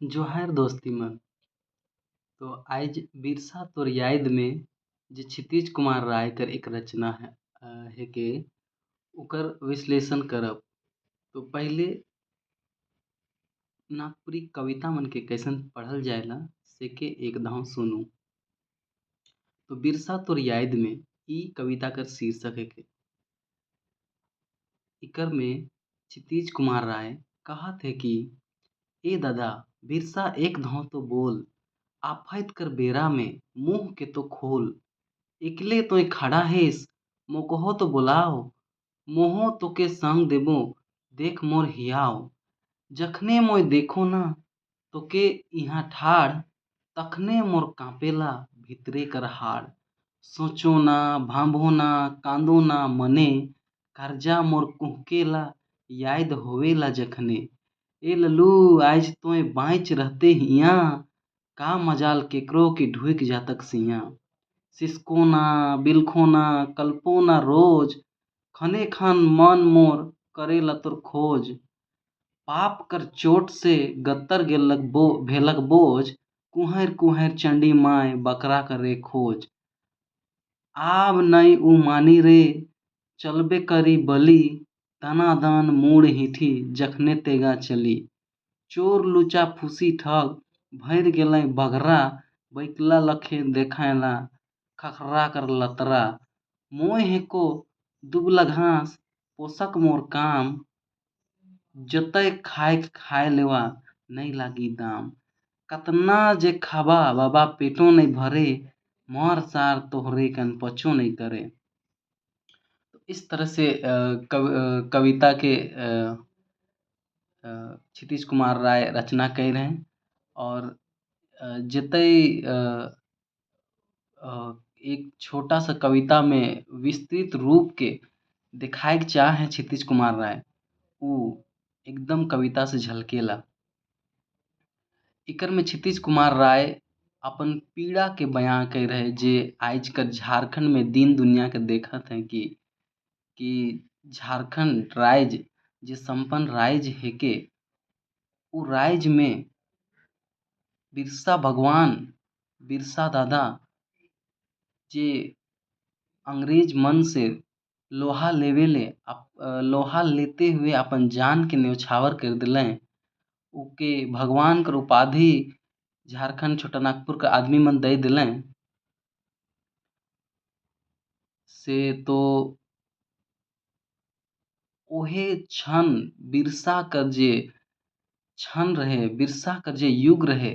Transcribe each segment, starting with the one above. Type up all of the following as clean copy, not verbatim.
जोहार दोस्ती मन। तो आइज बिरसा तोर याद में जे क्षितिज कुमार राय कर एक रचना है है के ओकर विश्लेषण करब। तो पहले नागपुरी कविता मन के कैसन पढ़ल जाएला से के एक धाव सुनू। तो बिरसा तोर याद में ई कविता कर शीर्षक है के इकर में क्षितिज कुमार राय कहत है कि ए दादा बिरसा एक धाव तो बोल, आफत कर बेरा में मुंह के तो खोल। इकले तोय खड़ा हेस मोकहो तो बुलाओ, मोहो तोके संग देबो देख मोर हियाव। जखने मोय देखो ना तोके इहाँ ठाड़, तखने मोर कांपेला भीतरे कर हाड़। सोचो ना भांभो ना कांदो ना मने, करजा मोर कुहकेला याद होवेला जखने। ए लल्लू आज तोय बाँच रहते हिया, का मजाल केकरो की ढुक जातक सिया। सिसकोना बिलखोना कल्पोना रोज, खने खान मन मोर करेला तोर खोज। पाप कर चोट से गत्तर गेलक भेलक बोझ, कुहर कुहर चंडी माय बकरा करे खोज। आब नई उ मानी रे चलबे करी बली, दनादन मूड़ हिठी जखने तेगा चली। चोर लुचा फूसी ठग भैर गेलै बगरा, बैकला लखे देखायला खखरा कर लतरा। मोय हेको दुबला घास पोसक मोर काम, जतय खाय लेवा नहीं लागी दाम। कतना जे खाबा बाबा पेटो नहीं भरे, मर सार तोहरे कन पचो नहीं करे। तो इस तरह से कविता के क्षितिज कुमार राय रचना कर रहे हैं। और जतई एक छोटा सा कविता में विस्तृत रूप के दिखाए के चाह है क्षितिज कुमार राय, वो एकदम कविता से झलकेला। इकर में क्षितिज कुमार राय अपन पीड़ा के बयां कर रहे जे आज कर झारखंड में दीन दुनिया के देखत हैं कि झारखंड राज्य जे संपन्न राज्य है के वो राज्य में बिरसा भगवान बिरसा दादा जे अंग्रेज मन से लोहा लेते हुए अपन जान के न्यौछावर कर दिलें। ओके भगवान कर उपाधि झारखंड छोटानागपुर का आदमी मन दे दिलें से। तो ओहे क्षण बिरसा कर जे क्षण रहे, बिरसा कर जे युग रहे,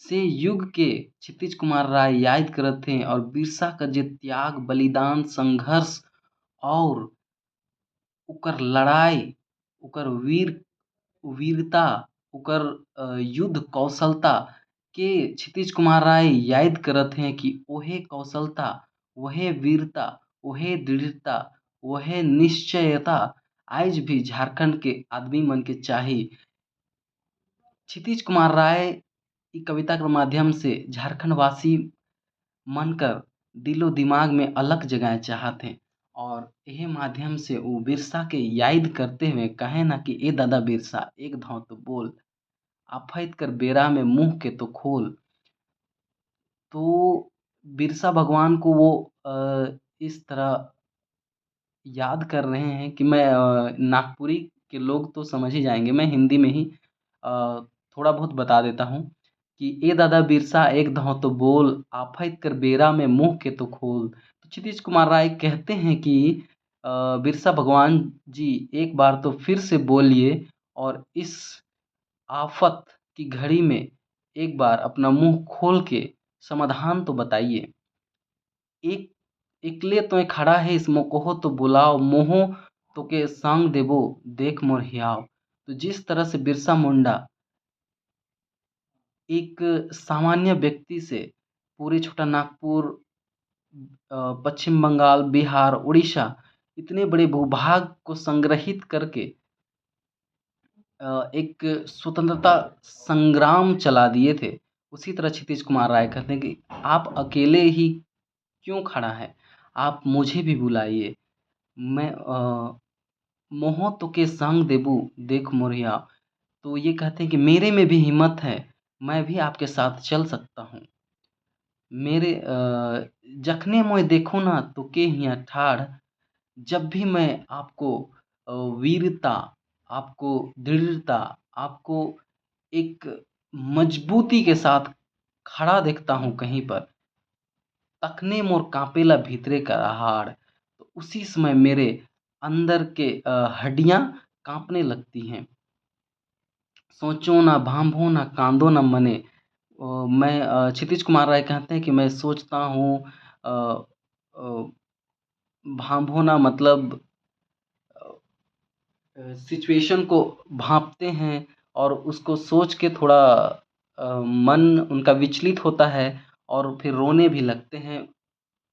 से युग के क्षितिज कुमार राय याद करत हैं। और बिरसा का जे त्याग बलिदान संघर्ष और उकर लड़ाई, उकर वीरता, उकर युद्ध कौशलता के क्षितिज कुमार राय याद करत हैं कि ओहे कौशलता, वहे वीरता, वहे दृढ़ता, वहे निश्चयता आज भी झारखंड के आदमी मन के चाही। क्षितिज कुमार राय ई कविता के माध्यम से झारखंड वासी मन कर दिलो दिमाग में अलग जगह चाहत हैं। और यह माध्यम से वो बिरसा के याद करते हुए कहे ना कि ए दादा बिरसा एक धाव तो बोल, आफत कर बेरा में मुंह के तो खोल। तो बिरसा भगवान को वो इस तरह याद कर रहे हैं कि मैं नागपुरी के लोग तो समझ ही जाएंगे, मैं हिंदी में ही थोड़ा बहुत बता देता हूँ कि ए दादा बिरसा एक धाव तो बोल, आफत कर बेरा में मुंह के तो खोल। तो क्षितिज कुमार राय कहते हैं कि बिरसा भगवान जी एक बार तो फिर से बोलिए और इस आफत की घड़ी में एक बार अपना मुंह खोल के समाधान तो बताइए। एक इकले तो खड़ा है इस मोकोहो तो बुलाओ, मोहो तो के संग देबो देख मोर हियाव। तो जिस तरह से बिरसा मुंडा एक सामान्य व्यक्ति से पूरे छोटा नागपुर, पश्चिम बंगाल, बिहार, उड़ीसा इतने बड़े भूभाग को संग्रहित करके एक स्वतंत्रता संग्राम चला दिए थे। उसी तरह क्षितिज कुमार राय कहते हैं कि आप अकेले ही क्यों खड़ा है, आप मुझे भी बुलाइए। मैं मोहो तो के संग देबू देख मोरिया। तो ये कहते हैं कि मेरे में भी हिम्मत है, मैं भी आपके साथ चल सकता हूँ। मेरे जखने मोय देखो ना तो के हिया ठाड़। जब भी मैं आपको वीरता, आपको दृढ़ता, आपको एक मजबूती के साथ खड़ा देखता हूँ कहीं पर, तखने मोर कांपेला भीतरे का हाड़। तो उसी समय मेरे अंदर के हड्डियां कांपने लगती हैं। सोचो ना भांभो ना कांदो ना मने। मैं क्षितिज कुमार राय कहते हैं कि मैं सोचता हूँ, अ, अ, भांभो ना मतलब सिचुएशन को भांपते हैं और उसको सोच के थोड़ा मन उनका विचलित होता है और फिर रोने भी लगते हैं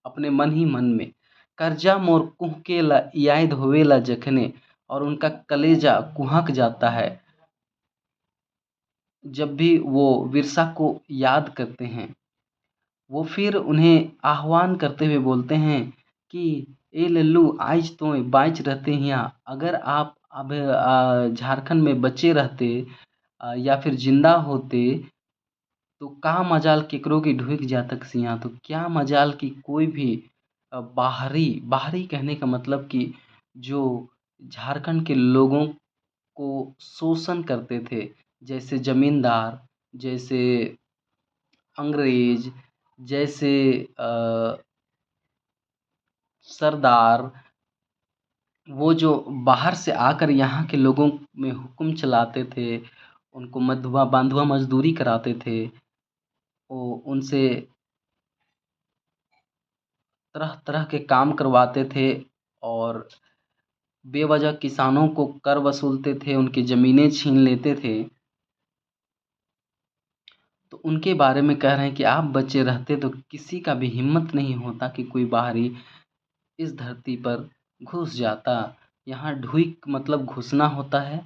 अपने मन ही मन में। कर्जा मोर कुहकेला याद होवेला जखने, और उनका कलेजा कुहक जाता है जब भी वो विरसा को याद करते हैं। वो फिर उन्हें आह्वान करते हुए बोलते हैं कि ए लल्लू आज तो बाँच रहते हिया, अगर आप अब झारखंड में बचे रहते या फिर जिंदा होते तो का मजाल केकरो की ढुक जातक सिया। तो क्या मजाल कि कोई भी बाहरी बाहरी कहने का मतलब कि जो झारखंड के लोगों को शोषण करते थे, जैसे जमींदार, जैसे अंग्रेज, जैसे सरदार, वो जो बाहर से आकर यहाँ के लोगों में हुक्म चलाते थे, उनको मधुआ बांधुआ मजदूरी कराते थे, वो उनसे तरह तरह के काम करवाते थे और बेवजह किसानों को कर वसूलते थे, उनकी ज़मीनें छीन लेते थे। तो उनके बारे में कह रहे हैं कि आप बचे रहते तो किसी का भी हिम्मत नहीं होता कि कोई बाहरी इस धरती पर घुस जाता। यहाँ ढुइक मतलब घुसना होता है।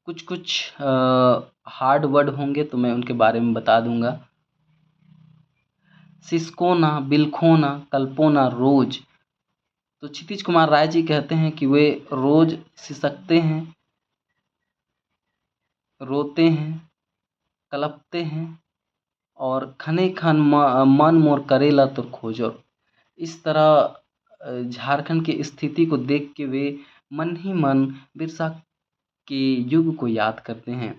कुछ कुछ हार्ड वर्ड होंगे तो मैं उनके बारे में बता दूंगा। सिसकोना, बिलखोना, कल्पोना रोज। तो क्षितिज कुमार राय जी कहते हैं कि वे रोज सिसकते हैं, रोते हैं, कलपते हैं और खने खन मन मोर करेला तो खोजो। इस तरह झारखंड की स्थिति को देख के वे मन ही मन बिरसा के युग को याद करते हैं।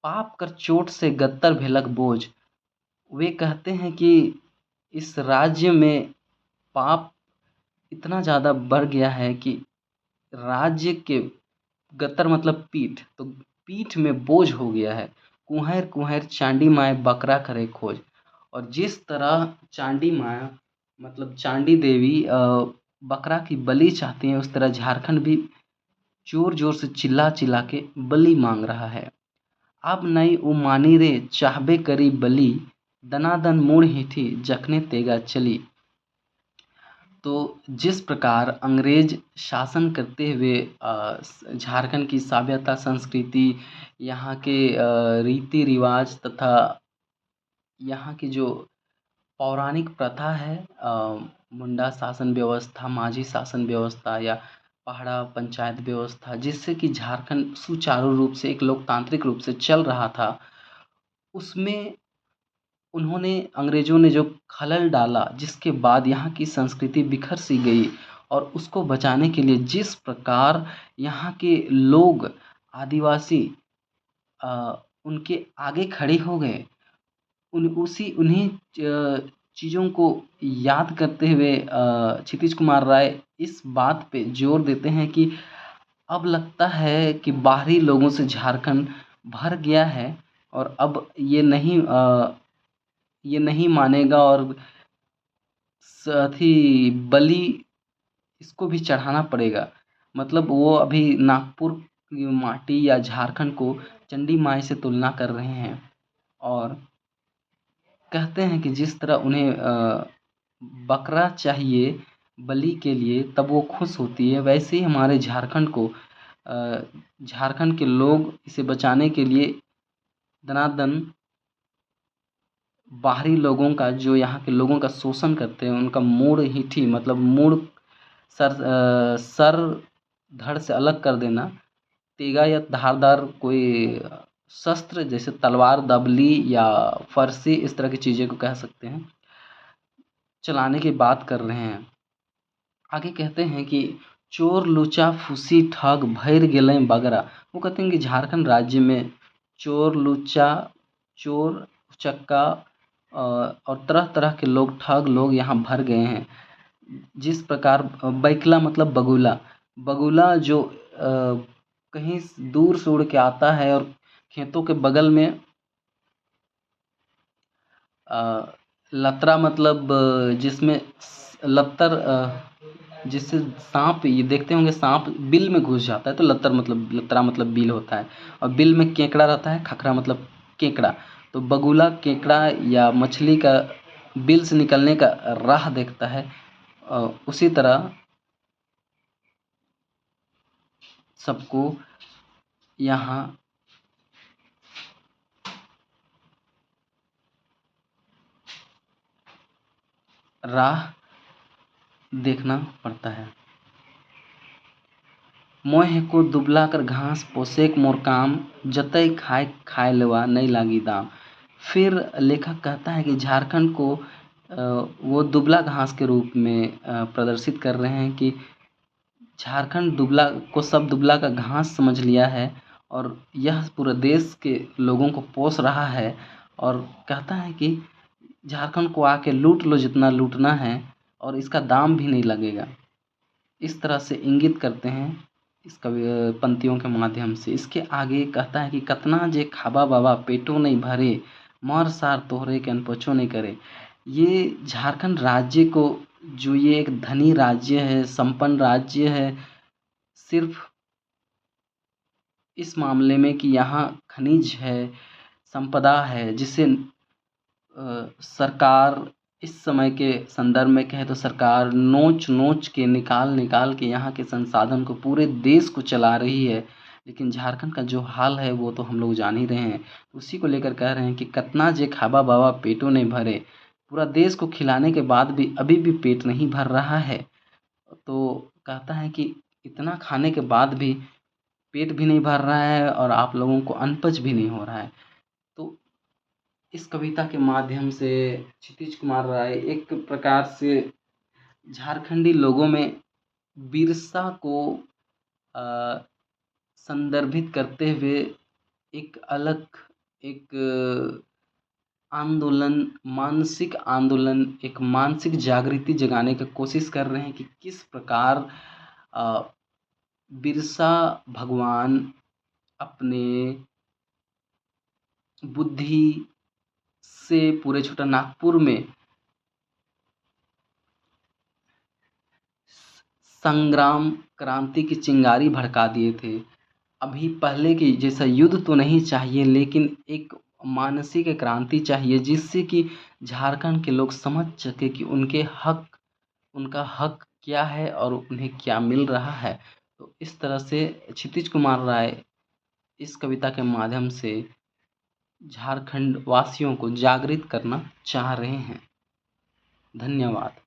पाप कर चोट से गत्तर भेलक बोझ। वे कहते हैं कि इस राज्य में पाप इतना ज़्यादा बढ़ गया है कि राज्य के गत्तर मतलब पीठ, तो पीठ में बोझ हो गया है। कुंहर कुंहर चांडी माए बकरा करे खोज। और जिस तरह चांडी माया मतलब चांडी देवी बकरा की बलि चाहती हैं, उस तरह झारखंड भी जोर जोर से चिल्ला चिल्ला के बलि मांग रहा है। अब नई उमानी रे चाहबे करी बलि, दनादन मुड़ हिठी जखने तेगा चली। तो जिस प्रकार अंग्रेज शासन करते हुए झारखंड की सभ्यता संस्कृति, यहाँ के रीति रिवाज तथा यहाँ की जो पौराणिक प्रथा है, मुंडा शासन व्यवस्था, माझी शासन व्यवस्था या पहाड़ा पंचायत व्यवस्था, जिससे कि झारखंड सुचारू रूप से एक लोकतांत्रिक रूप से चल रहा था, उसमें उन्होंने अंग्रेज़ों ने जो खलल डाला, जिसके बाद यहाँ की संस्कृति बिखर सी गई और उसको बचाने के लिए जिस प्रकार यहाँ के लोग आदिवासी उनके आगे खड़े हो गए, उन्हीं चीज़ों को याद करते हुए क्षितिज कुमार राय इस बात पे जोर देते हैं कि अब लगता है कि बाहरी लोगों से झारखंड भर गया है और अब ये नहीं मानेगा और अथी बलि इसको भी चढ़ाना पड़ेगा। मतलब वो अभी नागपुर की माटी या झारखंड को चंडी माई से तुलना कर रहे हैं और कहते हैं कि जिस तरह उन्हें बकरा चाहिए बलि के लिए तब वो खुश होती है, वैसे ही हमारे झारखंड को झारखंड के लोग इसे बचाने के लिए दनादन बाहरी लोगों का, जो यहाँ के लोगों का शोषण करते हैं, उनका मूड़ हीठी मतलब सर धड़ से अलग कर देना, तेगा या धारदार कोई शस्त्र जैसे तलवार, दबली या फरसी, इस तरह की चीज़ें को कह सकते हैं, चलाने की बात कर रहे हैं। आगे कहते हैं कि चोर लुचा फूसी ठग भैर गेलें बगरा। वो कहते हैं कि झारखंड राज्य में चोर लुचा, चोर उचक्का और तरह तरह के लोग, ठग लोग यहाँ भर गए हैं। जिस प्रकार बैकला मतलब बगुला, बगुला जो कहीं दूर से उड़ के आता है और खेतों के बगल में लतरा मतलब जिसमें लतर, जिससे सांप, ये देखते होंगे सांप बिल में घुस जाता है तो लतर मतलब, लतरा मतलब बिल होता है, और बिल में केकड़ा रहता है, खखरा मतलब केकड़ा। तो बगुला केकड़ा या मछली का बिल से निकलने का राह देखता है। उसी तरह सबको यहाँ राह देखना पड़ता है। मोह को दुबला कर घास पोसेक मोर काम, जतई खाए खाए लेवा नहीं लागी दाम। फिर लेखक कहता है कि झारखंड को वो दुबला घास के रूप में प्रदर्शित कर रहे हैं कि झारखंड दुबला को सब दुबला का घास समझ लिया है और यह पूरे देश के लोगों को पोस रहा है, और कहता है कि झारखंड को आके लूट लो जितना लूटना है और इसका दाम भी नहीं लगेगा। इस तरह से इंगित करते हैं इस कवि पंक्तियों के माध्यम से। इसके आगे कहता है कि कतना जे खाबा बाबा पेटो नहीं भरे, मर सार तोहरे के अनपचो नहीं करे। ये झारखंड राज्य को, जो ये एक धनी राज्य है, संपन्न राज्य है, सिर्फ इस मामले में कि यहाँ खनिज है, संपदा है, जिसे सरकार इस समय के संदर्भ में कहे तो सरकार नोच नोच के, निकाल निकाल के यहाँ के संसाधन को पूरे देश को चला रही है। लेकिन झारखंड का जो हाल है वो तो हम लोग जान ही रहे हैं। उसी को लेकर कह रहे हैं कि कतना जे खाबा बाबा पेटों नहीं भरे। पूरा देश को खिलाने के बाद भी अभी भी पेट नहीं भर रहा है। तो कहता है कि इतना खाने के बाद भी पेट भी नहीं भर रहा है और आप लोगों को अनपच भी नहीं हो रहा है। तो इस कविता के माध्यम से क्षितिज कुमार राय एक प्रकार से झारखंडी लोगों में बिरसा को अ, संदर्भित करते हुए एक अलग, एक आंदोलन, मानसिक आंदोलन, एक मानसिक जागृति जगाने की कोशिश कर रहे हैं कि किस प्रकार अ, बिरसा भगवान अपने बुद्धि से पूरे छोटा नागपुर में संग्राम, क्रांति की चिंगारी भड़का दिए थे। अभी पहले की जैसा युद्ध तो नहीं चाहिए, लेकिन एक मानसिक क्रांति चाहिए जिससे कि झारखंड के लोग समझ सके कि उनका हक क्या है और उन्हें क्या मिल रहा है। तो इस तरह से क्षितिज कुमार राय इस कविता के माध्यम से झारखंड वासियों को जागृत करना चाह रहे हैं। धन्यवाद।